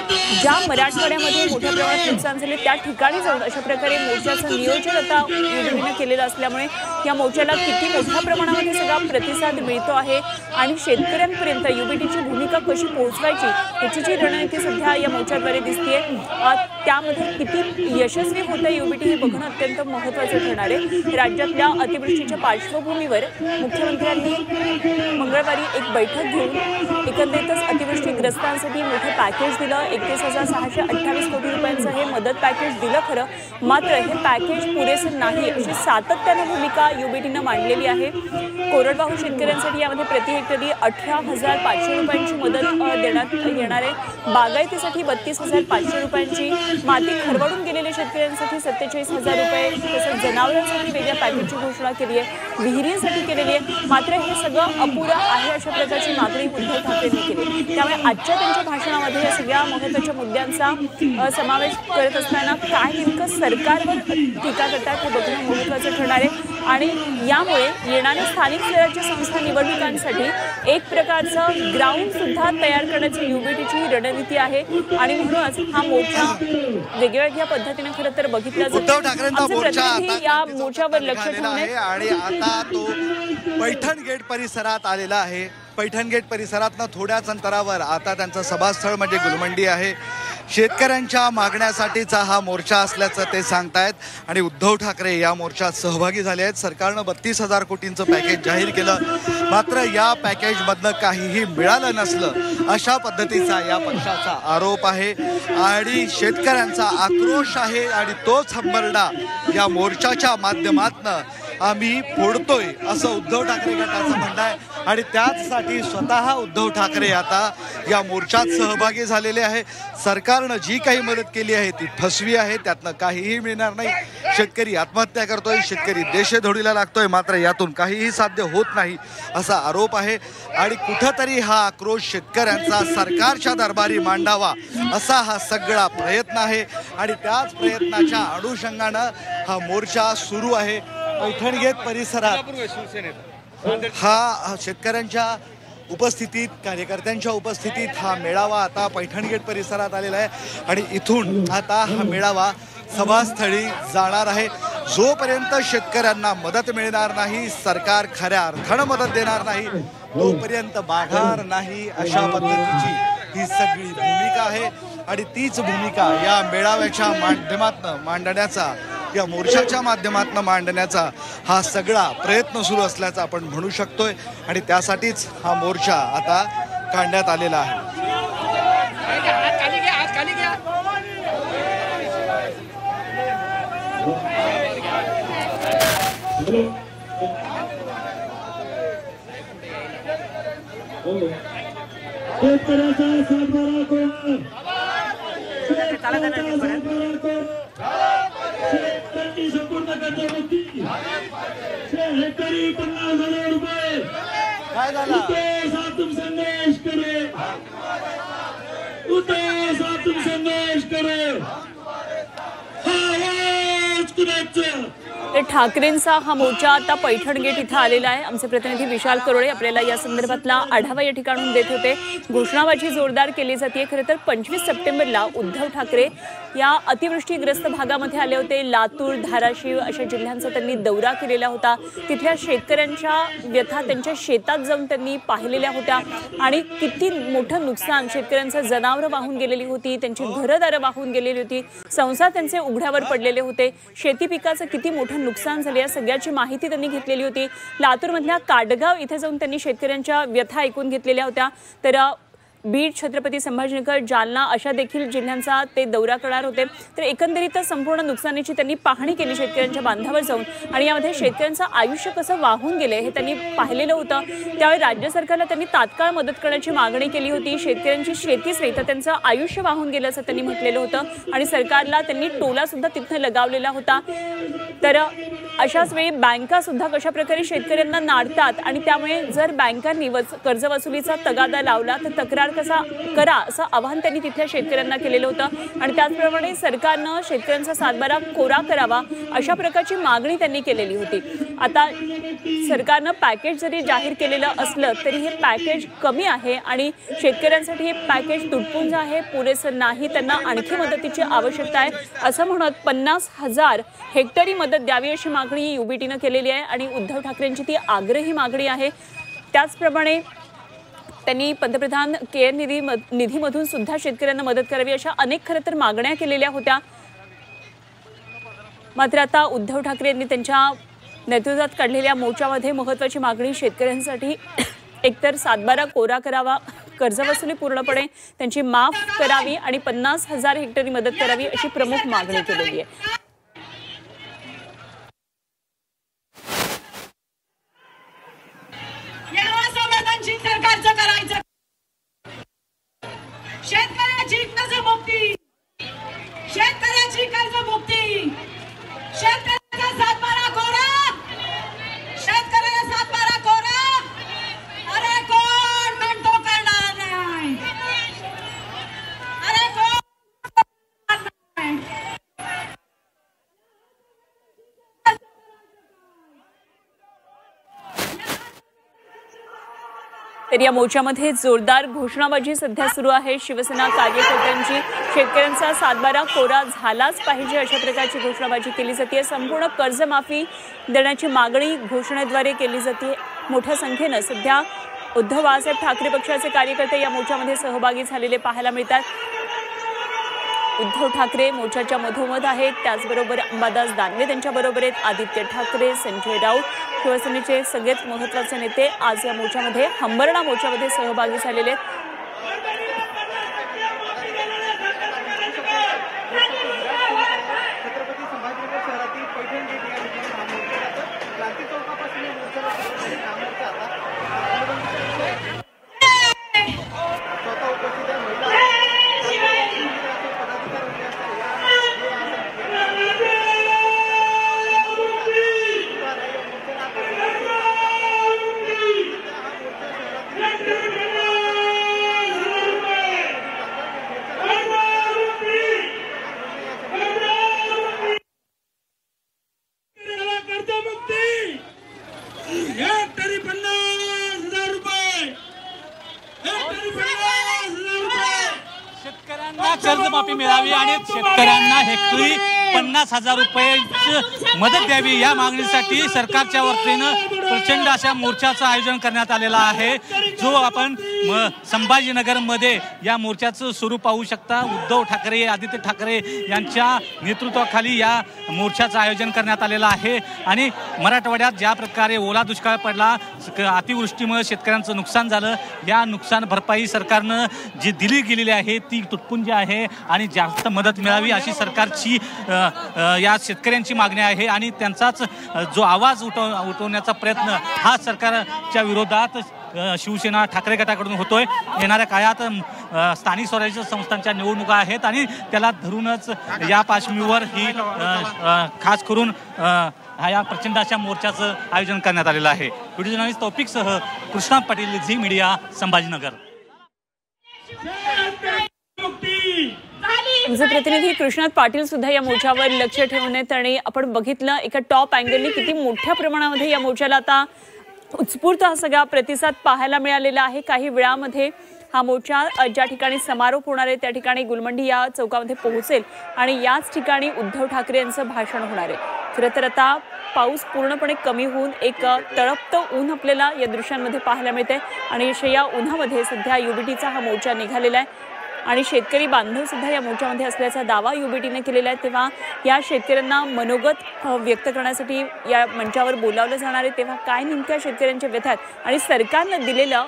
ज्या मराठवाड्यामध्ये मोठ्या प्रमाणात नुकसान झाले त्या ठिकाणी जाऊन अशा प्रकारे मोर्चाचं नियोजन आता युपीटीनं केलेलं असल्यामुळे या मोर्चाला किती मोठ्या प्रमाणामध्ये सगळा प्रतिसाद मिळतो आहे आणि शेतकऱ्यांपर्यंत युपीटीची भूमिका कशी पोहोचवायची याची जी रणनीती सध्या या मोर्चाद्वारे दिसतेय, त्यामध्ये किती यशस्वी होतं युपीटी हे बघणं अत्यंत महत्त्वाचं ठरणार आहे। राज्यातल्या अतिवृष्टीच्या पार्श्वभूमीवर मुख्यमंत्र्यांनी मंगळवारी एक बैठक घेऊन एकंदरीतच अतिवृष्टीग्रस्तांसाठी मोठं पॅकेज दिलं। 31,628 कोटी रुपयांचं हे मदत पॅकेज दिलं खरं, मात्र हे पॅकेज पुरेसं नाही अशी सातत्यानं भूमिका युपीटीनं मांडलेली आहे। कोरडवाहू शेतकऱ्यांसाठी यामध्ये प्रति हेक्टरी 18,500 रुपयांची मदत देण्यात येणार आहे। बागायतीसाठी 32,500 रुपयांची, माती खरवडून गेलेल्या शेतकऱ्यांसाठी 47,000 रुपये, तसंच जनावरांसाठी वेगळ्या पॅकेजची घोषणा केली आहे, विहिरींसाठी केलेली आहे। मात्र हे सगळं अपुरं आहे अशा प्रकारची मागणी उद्धव ठाकरेंनी केली। त्यामुळे आजच्या त्यांच्या भाषणामध्ये या सगळ्या महत्त्वाच्या मुद्द्यांचा समावेश करत असताना काय नेमकं सरकारवर टीका करतात हे बघणं महत्त्वाचं ठरणार आहे। आणि यामुळे येणाऱ्या स्थानिक स्वराज्य संस्था निवडणुकांसाठी एक प्रकारचं ग्राउंड सुद्धा तयार करण्याची युपीटीची रणनीती आहे आणि म्हणूनच हा मोर्चा वेगवेगळ्या पद्धतीने खरं तर बघितला जातो। उद्धव ठाकरेंचा मोर्चा या मोर्चावर लक्ष ठेवून आहे आणि आता तो पैठण गेट परिसरात आलेला आहे। पैठण गेट परिसरातनं थोड्याच अंतरावर आता त्यांचं सभास्थळ म्हणजे गुलमंडी आहे। शेतकऱ्यांच्या मागण्यासाठीचा हा मोर्चा असल्याचं ते सांगतायत आणि उद्धव ठाकरे या मोर्चात सहभागी झाले आहेत। सरकारनं 32,000 कोटींचं पॅकेज जाहीर केलं, मात्र या पॅकेजमधनं काहीही मिळालं नसलं अशा पद्धतीचा या पक्षाचा आरोप आहे आणि शेतकऱ्यांचा आक्रोश आहे आणि तोच हंबरडा या मोर्चाच्या माध्यमातनं आम्ही फोडतोय असं उद्धव ठाकरे गटाचं म्हणणं आहे आणि त्याचसाठी स्वतः उद्धव ठाकरे आता या मोर्चात सहभागी झालेले आहे। सरकारनं जी काही मदत केली आहे ती फसवी आहे, त्यातनं काहीही मिळणार नाही। शेतकरी आत्महत्या करतोय, शेतकरी देशधोडीला लागतोय, मात्र यातून काहीही साध्य होत नाही असा आरोप आहे आणि कुठंतरी हा आक्रोश शेतकऱ्यांचा सरकारच्या दरबारी मांडावा असा हा सगळा प्रयत्न आहे आणि त्याच प्रयत्नाच्या अनुषंगानं हा मोर्चा सुरू आहे। पैठण गेट परिसरात हा शेतकऱ्यांच्या उपस्थितीत, कार्यकर्त्यांच्या उपस्थितीत हा मेळावा आता पैठण गेट परिसरात आलेला आहे आणि इथून आता हा मेळावा सभास्थळी जाणार आहे। जोपर्यंत शेतकऱ्यांना मदत मिळणार नाही, सरकार खऱ्या अर्थानं मदत देणार नाही, तोपर्यंत माघार नाही अशा पद्धतीची ही सगळी भूमिका आहे आणि तीच भूमिका या मेळाव्याच्या माध्यमातून मांडण्याचा, या मोर्चाच्या माध्यमातून मांडण्याचा हा सगळा प्रयत्न सुरू असल्याचं आपण म्हणू शकतोय आणि त्यासाठीच हा मोर्चा आता काढण्यात आलेला आहे। शेतकरी 50,000 रुपये काय झालं? संदेश करे, संदेश करे, हा आवाज कुणाचा? तर ठाकरेंचा हा मोर्चा आता पैठण गेट इथं आलेला आहे। आमचे प्रतिनिधी विशाल करोळे आपल्याला या संदर्भातला आढावा या ठिकाणून देत होते। घोषणाबाजी जोरदार केली जाते। खरं तर 25 सप्टेंबरला उद्धव ठाकरे या अतिवृष्टीग्रस्त भागामध्ये आले होते। लातूर, धाराशिव अशा जिल्ह्यांचा त्यांनी दौरा केलेला होता। तिथल्या शेतकऱ्यांच्या व्यथा त्यांच्या शेतात जाऊन त्यांनी पाहिलेल्या होत्या आणि किती मोठं नुकसान शेतकऱ्यांचं जनावरं वाहून गेलेली होती, त्यांची घरदारं वाहून गेलेली होती, संसार त्यांचे उघड्यावर पडलेले होते, शेती पिकाचं किती मोठं नुकसान झाले या सगळ्याची माहिती त्यांनी घेतलेली होती। लातूरमधल्या काडगाव इथे जाऊन त्यांनी शेतकऱ्यांच्या व्यथा ऐकून घेतलेल्या होत्या। तर बीड, छत्रपती संभाजीनगर, जालना अशा देखील जिल्ह्यांचा ते दौरा करणार होते। तर एकंदरीतच संपूर्ण नुकसानीची त्यांनी पाहणी केली शेतकऱ्यांच्या बांधावर जाऊन आणि यामध्ये शेतकऱ्यांचं आयुष्य कसं वाहून गेले हे त्यांनी पाहिलेलं होतं। त्यावेळी राज्य सरकारला त्यांनी तात्काळ मदत करण्याची मागणी केली होती। शेतकऱ्यांची शेतीच नाही तर त्यांचं आयुष्य वाहून गेलं असं त्यांनी म्हटलेलं होतं आणि सरकारला त्यांनी टोला सुद्धा तिथं लगावलेला होता। तर अशाच वेळी बँका सुद्धा कशा प्रकारे शेतकऱ्यांना नाडतात आणि त्यामुळे जर बँकांनी कर्जवसुलीचा तगादा लावला तर तक्रार कसा करा असं आवाहन त्यांनी तिथल्या शेतकऱ्यांना केलेलं होतं आणि त्याचप्रमाणे सरकारनं शेतकऱ्यांचा सातबारा कोरा करावा अशा प्रकारची मागणी त्यांनी केलेली होती। आता सरकारनं पॅकेज जरी जाहीर केलेलं असलं तरी हे पॅकेज कमी आहे आणि शेतकऱ्यांसाठी हे पॅकेज तुटपुंज आहे, पुरेसं नाही, त्यांना आणखी मदतीची आवश्यकता आहे असं म्हणत 50,000 हेक्टरी मदत द्यावी अशी मागणी युबीटीनं केलेली आहे आणि उद्धव ठाकरेंची ती आग्रही मागणी आहे। त्याचप्रमाणे त्यांनी पंतप्रधान केअर निधीमधून सुद्धा शेतकऱ्यांना मदत करावी अशा अनेक खरं तर मागण्या केलेल्या होत्या। मात्र आता उद्धव ठाकरे यांनी त्यांच्या नेतृत्वात काढलेल्या मोर्चामध्ये महत्त्वाची मागणी शेतकऱ्यांसाठी एकतर सातबारा कोरा करावा, कर्जवसुली पूर्णपणे त्यांची माफ करावी आणि 50,000 हेक्टरी मदत करावी अशी प्रमुख मागणी केलेली आहे। सरकारचं करायचं शेतकऱ्याची कर्जमुक्ती, शेतकऱ्याची कर्जमुक्ती, शेतकऱ्याचा सातबारा कोरा, शेतकऱ्याचा सातबारा कोरा। अरे कोण म्हणतो करणार नाही, अरे कोण नाही। तर या मोर्चामध्ये जोरदार घोषणाबाजी सध्या सुरू आहे। शिवसेना कार्यकर्त्यांची शेतकऱ्यांचा सातबारा कोरा झालाच पाहिजे अशा प्रकारची घोषणाबाजी केली जाते। संपूर्ण कर्जमाफी देण्याची मागणी घोषणेद्वारे केली जाते। मोठ्या संख्येनं सध्या उद्धव बाळासाहेब ठाकरे पक्षाचे कार्यकर्ते या मोर्चामध्ये सहभागी झालेले पाहायला मिळतात। उद्धव ठाकरे मोर्चाच्या मधोमध आहेत, त्याचबरोबर अंबादास दानवे त्यांच्याबरोबर आहेत, आदित्य ठाकरे, संजय राऊत, शिवसेनेचे सगळ्यात महत्त्वाचे नेते आज या मोर्चामध्ये हंबरडा मोर्चामध्ये सहभागी झालेले आहेत। कर्जमाफी मिळावी आणि शेतकऱ्यांना हेक्टरी 50,000 रुपये मदत द्यावी या मागणीसाठी सरकारच्या वतीनं प्रचंड अशा मोर्चाचं आयोजन करण्यात आलेलं आहे, जो आपण संभाजीनगरमध्ये या मोर्चाचं स्वरूप पाहू शकता। उद्धव ठाकरे, आदित्य ठाकरे यांच्या नेतृत्वाखाली या मोर्चाचं आयोजन करण्यात आलेलं आहे आणि मराठवाड्यात ज्या प्रकारे ओला दुष्काळ पडला, अतिवृष्टीमुळे शेतकऱ्यांचं नुकसान झालं, या नुकसान भरपाई सरकारनं जी दिली गेलेली आहे ती तुटपुंजी आहे आणि जास्त मदत मिळावी अशी सरकारची या शेतकऱ्यांची मागणी आहे आणि त्यांचाच जो आवाज उठवण्याचा प्रयत्न हा सरकारच्या विरोधात शिवसेना ठाकरे गटाकडून होतोय। येणाऱ्या काळात स्थानिक स्वराज्य संस्थांच्या निवडणुका आहेत आणि त्याला धरूनच या पार्श्वभूमीवर ही खास करून या प्रचंड अशा मोर्चाचं आयोजन करण्यात आलेलं आहे। व्हिडिओ जर्नलिस्ट तौफिकसह कृष्णा पाटील, झी मीडिया, संभाजीनगर। झाली आमचे प्रतिनिधी कृष्णात पाटील सुद्धा या मोर्चावर लक्ष ठेवून आहेत आणि आपण बघितलं एका टॉप अँगलनी किती मोठ्या प्रमाणामध्ये या मोर्चाला आता उत्स्फूर्त हा सगळा प्रतिसाद पाहायला मिळालेला आहे। काही वेळामध्ये हा मोर्चा ज्या ठिकाणी समारोप होणार आहे त्या ठिकाणी गुलमंडी या चौकामध्ये पोहोचेल आणि याच ठिकाणी उद्धव ठाकरे यांचं भाषण होणार आहे। खरं तर आता पाऊस पूर्णपणे कमी होऊन एक तळपतं ऊन आपल्याला या दृश्यांमध्ये पाहायला मिळते आणि या उन्हामध्ये सध्या युबीटीचा हा मोर्चा निघालेला आहे आणि शेतकरी बांधव सुद्धा या मोर्चामध्ये असल्याचा दावा युबीटीने केलेला आहे। तेव्हा या शेतकऱ्यांना मनोगत व्यक्त करण्यासाठी या मंचावर बोलावलं जाणार आहे। तेव्हा काय नेमक्या शेतकऱ्यांच्या व्यथा आणि सरकारनं दिलेलं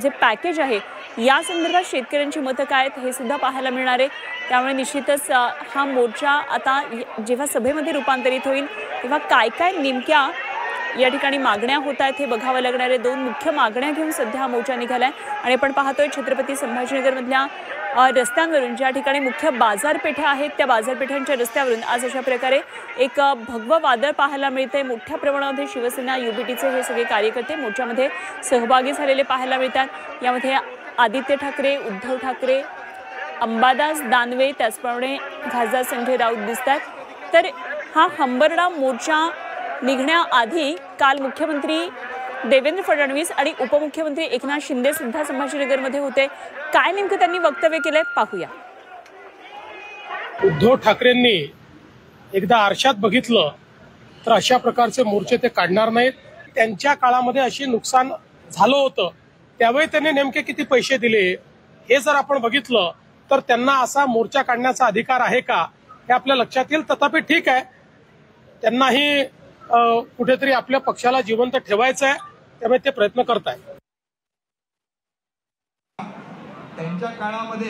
जे पॅकेज आहे या संदर्भात शेतकऱ्यांची मतं काय आहेत हे सुद्धा पाहायला मिळणार आहे। त्यामुळे निश्चितच हा मोर्चा आता जेव्हा सभेमध्ये रूपांतरित होईल तेव्हा काय काय नेमक्या या ठिकाणी मागण्या होत आहेत हे बघावं लागणार आहे। दोन मुख्य मागण्या घेऊन सध्या हा मोर्चा निघालाय आणि आपण पाहतोय छत्रपती संभाजीनगरमधल्या रस्त्यांवरून ज्या ठिकाणी मुख्य बाजारपेठा आहेत त्या बाजारपेठांच्या रस्त्यावरून आज अशा प्रकारे एक भगवं वादळ पाहायला मिळतंय। मोठ्या प्रमाणामध्ये शिवसेना युबीटीचे हे सगळे कार्यकर्ते मोर्चामध्ये सहभागी झालेले पाहायला मिळतात। यामध्ये आदित्य ठाकरे, उद्धव ठाकरे, अंबादास दानवे त्याचप्रमाणे खासदार संजय राऊत दिसतात। तर हा हंबरडा मोर्चा निघण्याआधी काल मुख्यमंत्री देवेंद्र फडणवीस आणि उपमुख्यमंत्री एकनाथ शिंदे सुद्धा संभाजीनगरमध्ये होते। काय नेमकं त्यांनी वक्तव्य केलंय पाहूया। उद्धव ठाकरेंनी एकदा आरशात बघितलं तर अशा प्रकारचे मोर्चे ते काढणार नाहीत। त्यांच्या काळामध्ये अशी नुकसान झालं होतं त्यावेळी त्यांनी नेमके किती पैसे दिले हे जर आपण बघितलं तर त्यांना असा मोर्चा काढण्याचा अधिकार आहे का हे आपल्या लक्षात येईल। तथापि ठीक आहे, त्यांनाही कुठेतरी आपल्या पक्षाला जिवंत ठेवायचं आहे त्यामुळे ते प्रयत्न करत आहेत। त्यांच्या काळामध्ये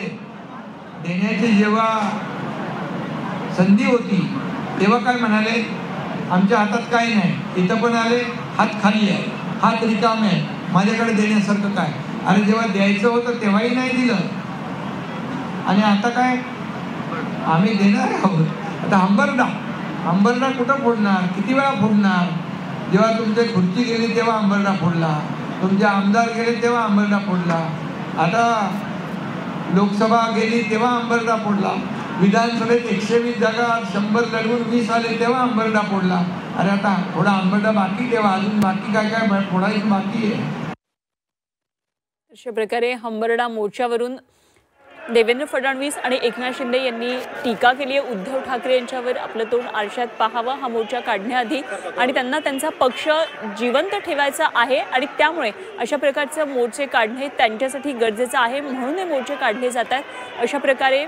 देण्याची जेव्हा संधी होती तेव्हा काय म्हणाले, आमच्या हातात काही नाही, इथं पण आले हात खाली आहे, हात रिकामे आहे, माझ्याकडे देण्यासारखं काय। आणि जेव्हा द्यायचं होतं तेव्हाही नाही दिलं आणि आता काय आम्ही देणार आहोत। आता अंबरडा कुठं फोडणार, किती वेळा फोडणार? जेव्हा तुमची खुर्ची गेली तेव्हा अंबरडा फोडला, तुमचे आमदार गेले तेव्हा अंबरडा फोडला, आता लोकसभा गेली तेव्हा अंबरडा फोडला, विधानसभेत 120 जागा 100 लढवून 20 आले तेव्हा अंबरडा फोडला। अरे आता थोडा अंबरडा बाकी ठेवा, अजून बाकी काय काय फोडायचं बाकी आहे। अशा प्रकारे हंबरडा मोर्चावरून देवेंद्र फडणवीस आणि एकनाथ शिंदे यांनी टीका केली आहे उद्धव ठाकरे यांच्यावर। आपलं तोंड आरशात पाहावं हा मोर्चा काढण्याआधी आणि त्यांना त्यांचा पक्ष जिवंत ठेवायचा आहे आणि त्यामुळे अशा प्रकारचे मोर्चे काढणे त्यांच्यासाठी गरजेचं आहे, म्हणून हे मोर्चे काढले जातात अशा प्रकारे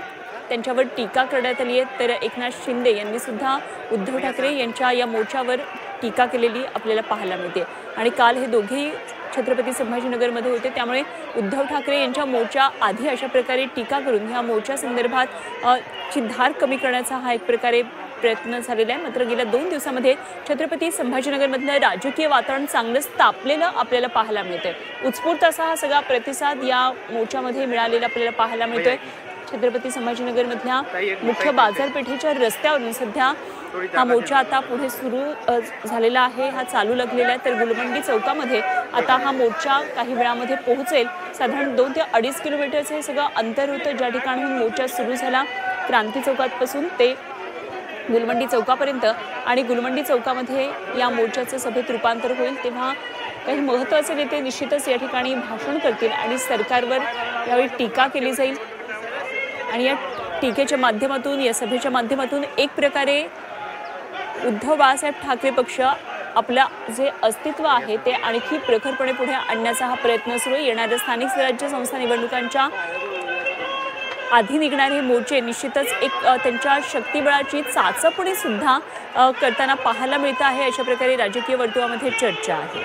त्यांच्यावर टीका करण्यात आली आहे। तर एकनाथ शिंदे यांनी सुद्धा उद्धव ठाकरे यांच्या या मोर्चावर टीका केलेली आपल्याला पाहायला मिळते आणि काल हे दोघेही छत्रपती संभाजीनगरमध्ये होते त्यामुळे उद्धव ठाकरे यांच्या मोर्चा आधी अशा प्रकारे टीका करून ह्या मोर्चा संदर्भात ची धार कमी करण्याचा हा एक प्रकारे प्रयत्न झालेला आहे। मात्र गेल्या 2 दिवसांमध्ये छत्रपती संभाजीनगरमधलं राजकीय वातावरण चांगलंच तापलेलं आपल्याला पाहायला मिळतंय। उत्स्फूर्त असा हा सगळा प्रतिसाद या मोर्चामध्ये मिळालेला आपल्याला पाहायला मिळतोय। छत्रपती संभाजीनगरमधल्या मुख्य बाजारपेठेच्या रस्त्यावरून सध्या हा मोर्चा आता पुढे सुरू झालेला आहे, हा चालू लागलेला आहे। तर गुलमंडी चौकामध्ये आता हा मोर्चा काही वेळामध्ये पोहोचेल। साधारण 2 ते 2.5 किलोमीटरचं हे सगळं अंतर होतं ज्या ठिकाणाहून मोर्चा सुरू झाला क्रांती चौकापासून ते गुलमंडी चौकापर्यंत आणि गुलमंडी चौकामध्ये या मोर्चाचं सभेत रूपांतर होईल। तेव्हा काही महत्त्वाचे नेते निश्चितच या ठिकाणी भाषण करतील आणि सरकारवर यावेळी टीका केली जाईल आणि या टीकेच्या माध्यमातून या सभेच्या माध्यमातून एक प्रकारे उद्धव बाळासाहेब ठाकरे पक्ष आपलं जे अस्तित्व आहे ते आणखी प्रखरपणे पुढे आणण्याचा हा प्रयत्न सुरू आहे। येणाऱ्या स्थानिक स्वराज्य संस्था निवडणुकांच्या आधी निघणारे मोर्चे निश्चितच एक त्यांच्या शक्तिबळाची चाचपणी सुद्धा करताना पाहायला मिळत आहे अशा प्रकारे राजकीय वर्तुळामध्ये चर्चा आहे।